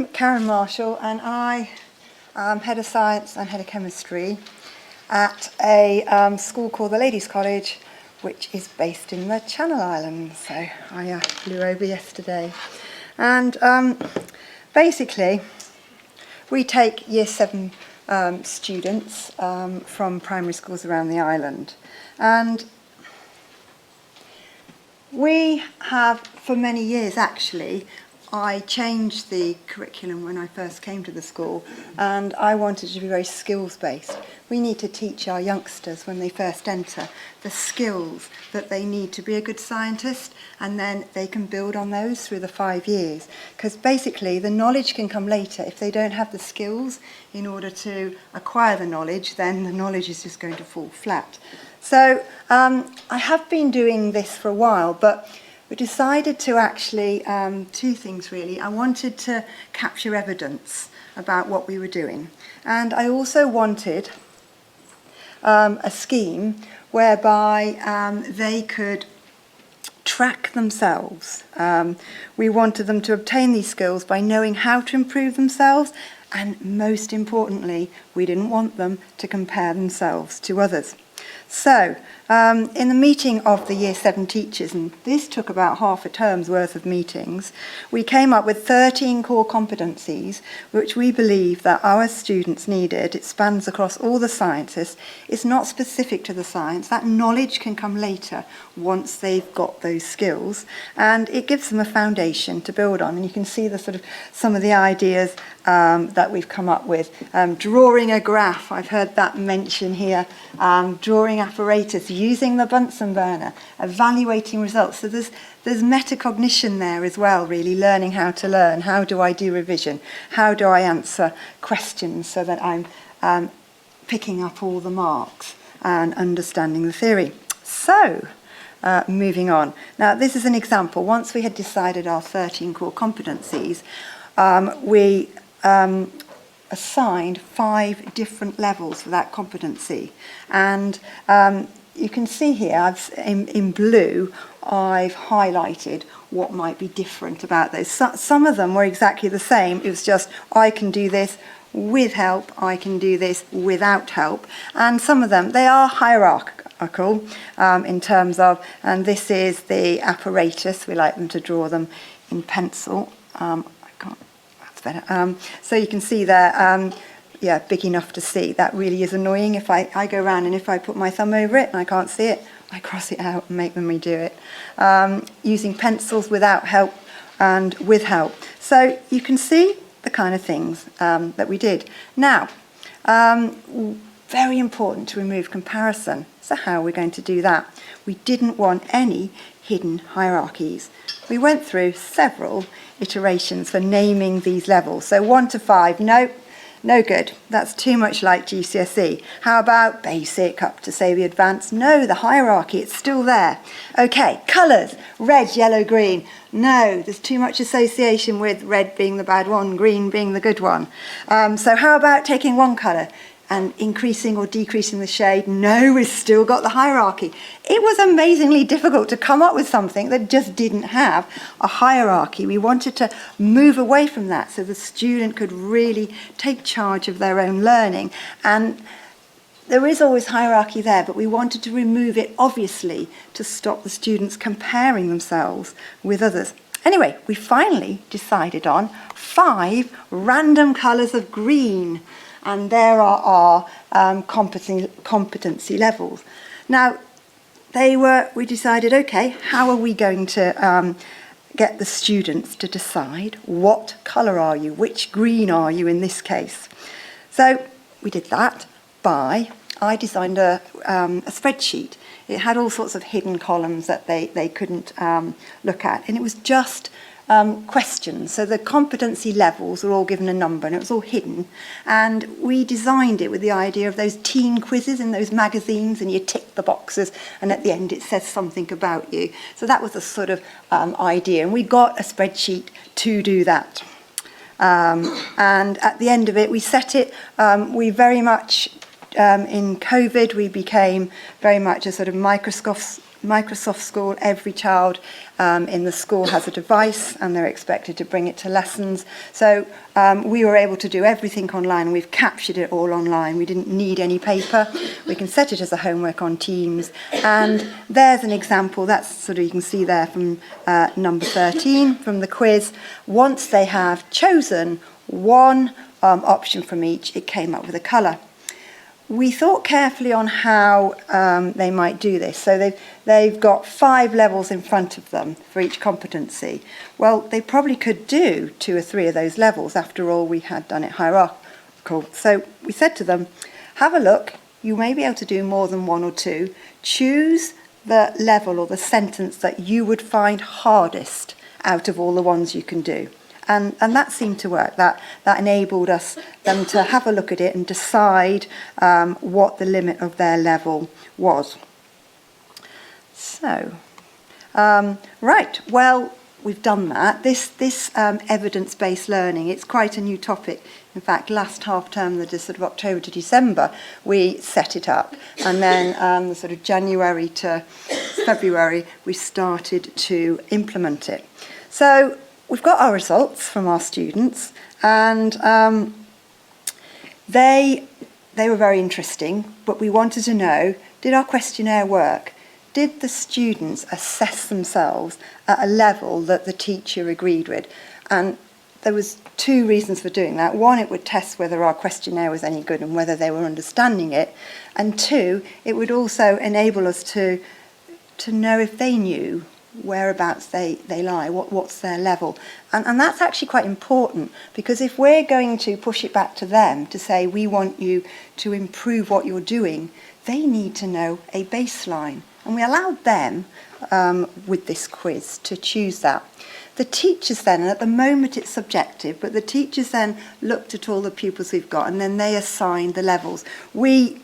I'm Karen Marshall, and I am Head of Science and Head of Chemistry at a school called the Ladies' College, which is based in the Channel Islands. So I flew over yesterday. And basically, we take Year 7 students from primary schools around the island. And we have, for many years actually, I changed the curriculum when I first came to the school, and I wanted to be very skills-based. We need to teach our youngsters when they first enter the skills that they need to be a good scientist, and then they can build on those through the 5 years. Because basically the knowledge can come later. If they don't have the skills in order to acquire the knowledge, then the knowledge is just going to fall flat. So I have been doing this for a while, but we decided to actually, two things really. I wanted to capture evidence about what we were doing. And I also wanted a scheme whereby they could track themselves. We wanted them to obtain these skills by knowing how to improve themselves, and most importantly, we didn't want them to compare themselves to others. So, in the meeting of the Year 7 teachers, and this took about half a term's worth of meetings, we came up with 13 core competencies which we believe that our students needed. It spans across all the sciences. It's not specific to the science. That knowledge can come later once they've got those skills, and it gives them a foundation to build on. And you can see the sort of some of the ideas that we've come up with. Drawing a graph, I've heard that mention here. Drawing apparatus, using the Bunsen burner, evaluating results. So there's metacognition there as well, really learning how to learn. How do I do revision? How do I answer questions so that I'm picking up all the marks and understanding the theory? So, moving on. Now, this is an example. Once we had decided our 13 core competencies, we assigned 5 different levels for that competency. And you can see here, in blue, I've highlighted what might be different about those. Some of them were exactly the same. It was just, I can do this with help, I can do this without help. And some of them, they are hierarchical in terms of, and this is the apparatus. We like them to draw them in pencil. Better. So you can see there, yeah, big enough to see. That really is annoying. If I go around and if I put my thumb over it and I can't see it, I cross it out and make them redo it. Using pencils without help and with help. So you can see the kind of things that we did. Now, very important to remove comparison. So how are we going to do that? We didn't want any hidden hierarchies. We went through several iterations for naming these levels. So 1 to 5, no good. That's too much like GCSE. How about basic up to, say, the advanced? No, the hierarchy, it's still there. Okay, colours, red, yellow, green. No, there's too much association with red being the bad one, green being the good one. So how about taking one colour and increasing or decreasing the shade? No, we've still got the hierarchy. It was amazingly difficult to come up with something that just didn't have a hierarchy. We wanted to move away from that so the student could really take charge of their own learning. And there is always hierarchy there, but we wanted to remove it, obviously, to stop the students comparing themselves with others. Anyway, we finally decided on 5 random colours of green. And there are our competency levels. Now, we decided, okay, how are we going to get the students to decide what colour are you, which green are you in this case? So we did that by, I designed a spreadsheet. It had all sorts of hidden columns that they couldn't look at, and it was just questions. So the competency levels were all given a number and it was all hidden, and we designed it with the idea of those teen quizzes in those magazines, and you tick the boxes and at the end it says something about you. So that was the sort of idea, and we got a spreadsheet to do that. And at the end of it we set it, we very much in COVID we became very much a sort of Microsoft School, every child in the school has a device and they're expected to bring it to lessons. So we were able to do everything online. We've captured it all online. We didn't need any paper. We can set it as a homework on Teams. And there's an example. That's sort of, you can see there from number 13 from the quiz. Once they have chosen one option from each, it came up with a colour. We thought carefully on how they might do this. So they've got 5 levels in front of them for each competency. Well, they probably could do 2 or 3 of those levels. After all, we had done it hierarchical. So we said to them, have a look. You may be able to do more than 1 or 2. Choose the level or the sentence that you would find hardest out of all the ones you can do. And that seemed to work. That enabled them to have a look at it and decide what the limit of their level was. So, right, well, we've done that. This evidence-based learning, it's quite a new topic. In fact, last half term, the sort of October to December, we set it up. And then the sort of January to February, we started to implement it. So we've got our results from our students, and they were very interesting, but we wanted to know, did our questionnaire work? Did the students assess themselves at a level that the teacher agreed with? And there was 2 reasons for doing that. 1, it would test whether our questionnaire was any good and whether they were understanding it. And 2, it would also enable us to know if they knew whereabouts they lie, what's their level. And that's actually quite important, because if we're going to push it back to them to say we want you to improve what you're doing, they need to know a baseline. And we allowed them, with this quiz, to choose that. The teachers then, and at the moment it's subjective, but the teachers then looked at all the pupils we've got and then they assigned the levels. We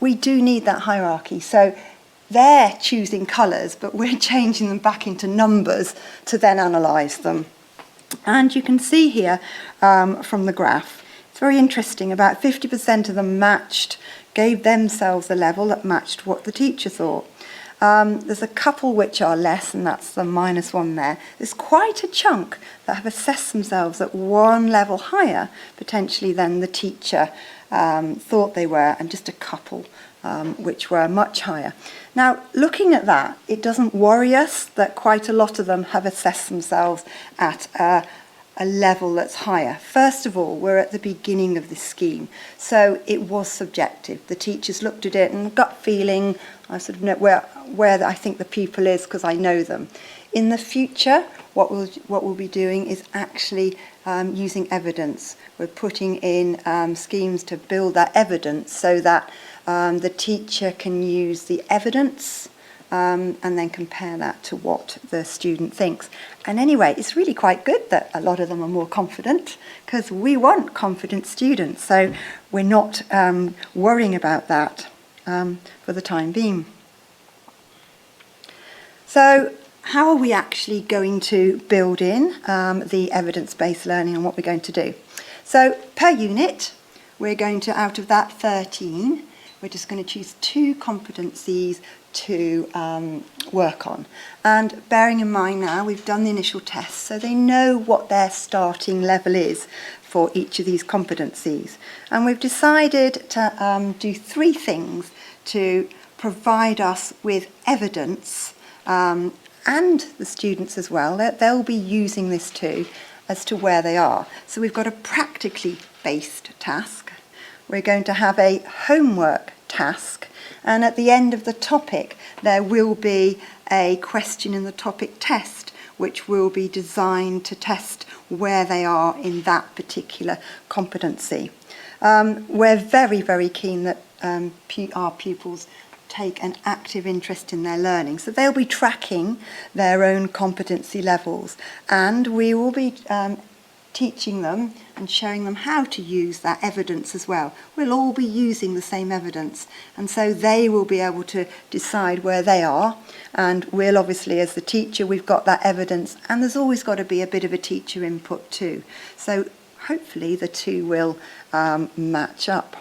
do need that hierarchy. So they're choosing colours, but we're changing them back into numbers to then analyse them. And you can see here from the graph, it's very interesting, about 50% of them gave themselves a level that matched what the teacher thought. There's a couple which are less, and that's the -1 there. There's quite a chunk that have assessed themselves at 1 level higher, potentially, than the teacher thought they were, and just a couple which were much higher. Now, looking at that, it doesn't worry us that quite a lot of them have assessed themselves at a level that's higher. First of all, we're at the beginning of this scheme, so it was subjective. The teachers looked at it and gut feeling, I sort of know where I think the pupil is because I know them. In the future, what we'll be doing is actually using evidence. We're putting in schemes to build that evidence so that the teacher can use the evidence and then compare that to what the student thinks. And anyway, it's really quite good that a lot of them are more confident, because we want confident students. So we're not worrying about that for the time being. So how are we actually going to build in the evidence-based learning and what we're going to do? So per unit, we're going to, out of that 13, we're just going to choose 2 competencies to work on. And bearing in mind now, we've done the initial tests, so they know what their starting level is for each of these competencies. And we've decided to do 3 things to provide us with evidence, and the students as well, they'll be using this too, as to where they are. So we've got a practically based task. We're going to have a homework task, and at the end of the topic there will be a question in the topic test which will be designed to test where they are in that particular competency. We're very, very keen that our pupils take an active interest in their learning, so they'll be tracking their own competency levels, and we will be teaching them and showing them how to use that evidence as well. We'll all be using the same evidence, and so they will be able to decide where they are, and we'll obviously, as the teacher, we've got that evidence, and there's always got to be a bit of a teacher input too. So hopefully the 2 will match up.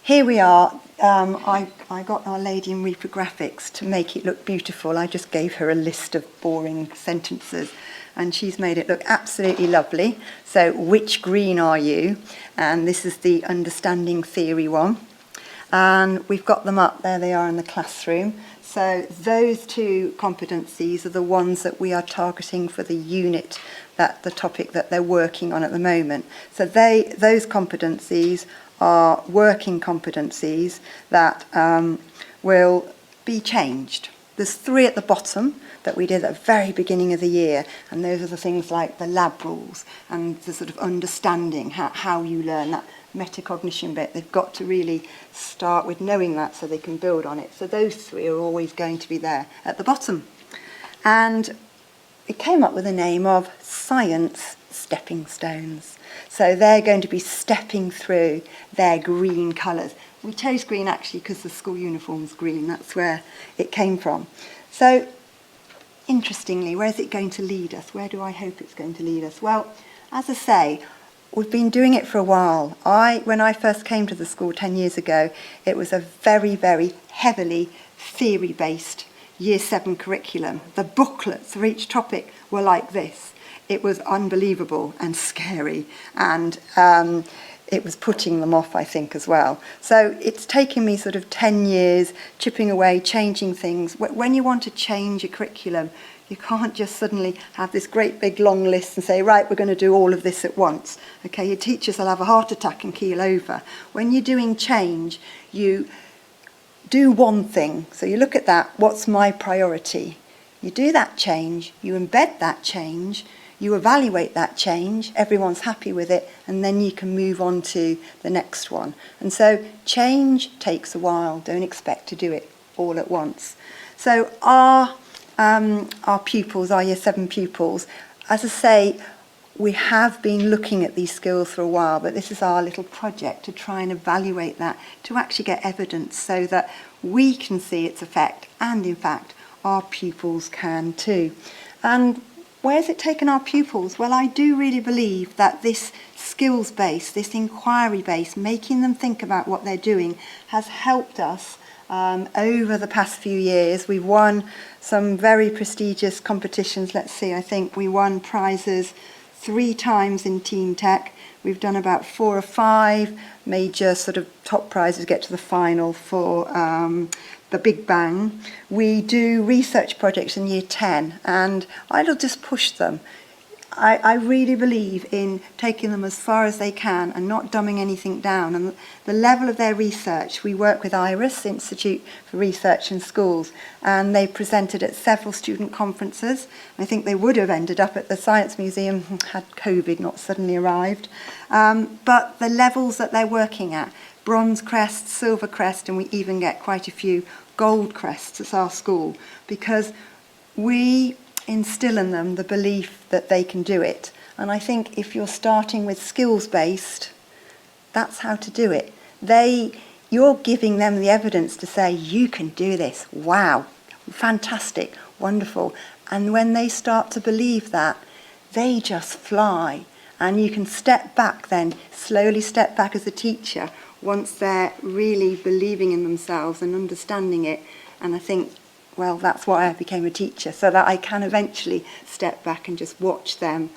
here we are. I got our lady in reprographics to make it look beautiful. I just gave her a list of boring sentences and she's made it look absolutely lovely. So, which green are you? And this is the understanding theory one. And we've got them up, there they are in the classroom. So those two competencies are the ones that we are targeting for the unit, that the topic that they're working on at the moment. So those competencies are working competencies that will be changed. There's 3 at the bottom that we did at the very beginning of the year, and those are the things like the lab rules and the sort of understanding how you learn, that metacognition bit. They've got to really start with knowing that so they can build on it. So those 3 are always going to be there at the bottom. And it came up with a name of Science Stepping Stones. So they're going to be stepping through their green colours. We chose green actually because the school uniform's green. That's where it came from. So interestingly, where is it going to lead us? Where do I hope it's going to lead us? Well, as I say, we've been doing it for a while. When I first came to the school 10 years ago, it was a very, very heavily theory-based Year 7 curriculum. The booklets for each topic were like this. It was unbelievable and scary, and it was putting them off, I think, as well. So it's taken me sort of 10 years chipping away, changing things. When you want to change a curriculum, you can't just suddenly have this great big long list and say, right, we're going to do all of this at once. Okay, your teachers will have a heart attack and keel over. When you're doing change, you do one thing. So you look at that, what's my priority? You do that change, you embed that change, you evaluate that change, everyone's happy with it, and then you can move on to the next one. And so change takes a while. Don't expect to do it all at once. So our pupils, our Year 7 pupils, as I say, we have been looking at these skills for a while, but this is our little project to try and evaluate that, to actually get evidence so that we can see its effect, and in fact, our pupils can too. And where's it taken our pupils? Well, I do really believe that this skills base, this inquiry base, making them think about what they're doing, has helped us over the past few years. We've won some very prestigious competitions. Let's see, I think we won prizes 3 times in Teen Tech. We've done about 4 or 5 major sort of top prizes, get to the final for the Big Bang. We do research projects in Year 10, and I'll just push them. I really believe in taking them as far as they can and not dumbing anything down. And the level of their research, we work with IRIS, Institute for Research in Schools, and they presented at several student conferences. I think they would have ended up at the Science Museum had COVID not suddenly arrived. But the levels that they're working at, bronze crest, silver crest, and we even get quite a few gold crests at our school, because we instill in them the belief that they can do it. And I think if you're starting with skills-based, that's how to do it. You're giving them the evidence to say, you can do this, wow, fantastic, wonderful. And when they start to believe that, they just fly. And you can step back then, slowly step back as a teacher, once they're really believing in themselves and understanding it. And I think, well, that's why I became a teacher, so that I can eventually step back and just watch them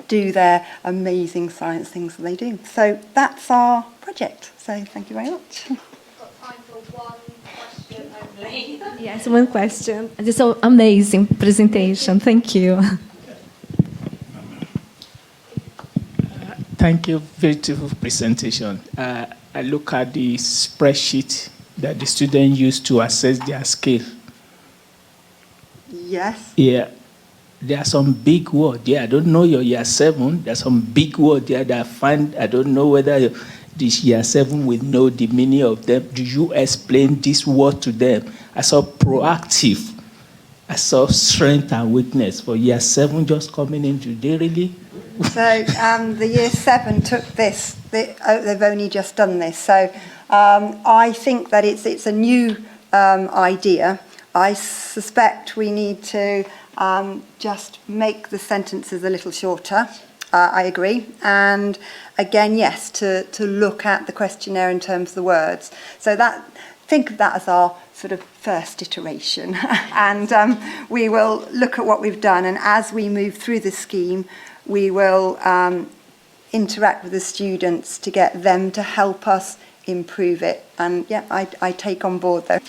do their amazing science things that they do. So that's our project. So thank you very much. We've got time for one question only. Yes, one question. This is an amazing presentation. Thank you. Thank you. Beautiful presentation. I look at the spreadsheet that the students use to assess their skill. Yes. Yeah. There are some big words. Yeah, I don't know your Year 7. There's some big words there that I find, I don't know whether this Year 7 will know the meaning of them. Do you explain this word to them? I saw proactive. I saw strength and weakness. For Year 7 just coming in, do they really? So the Year 7 took this. They've only just done this. So I think that it's a new idea. I suspect we need to just make the sentences a little shorter I agree. And again, yes, to look at the questionnaire in terms of the words. So that, think of that as our sort of first iteration. And we will look at what we've done. And as we move through the scheme, we will interact with the students to get them to help us improve it. And yeah, I take on board though.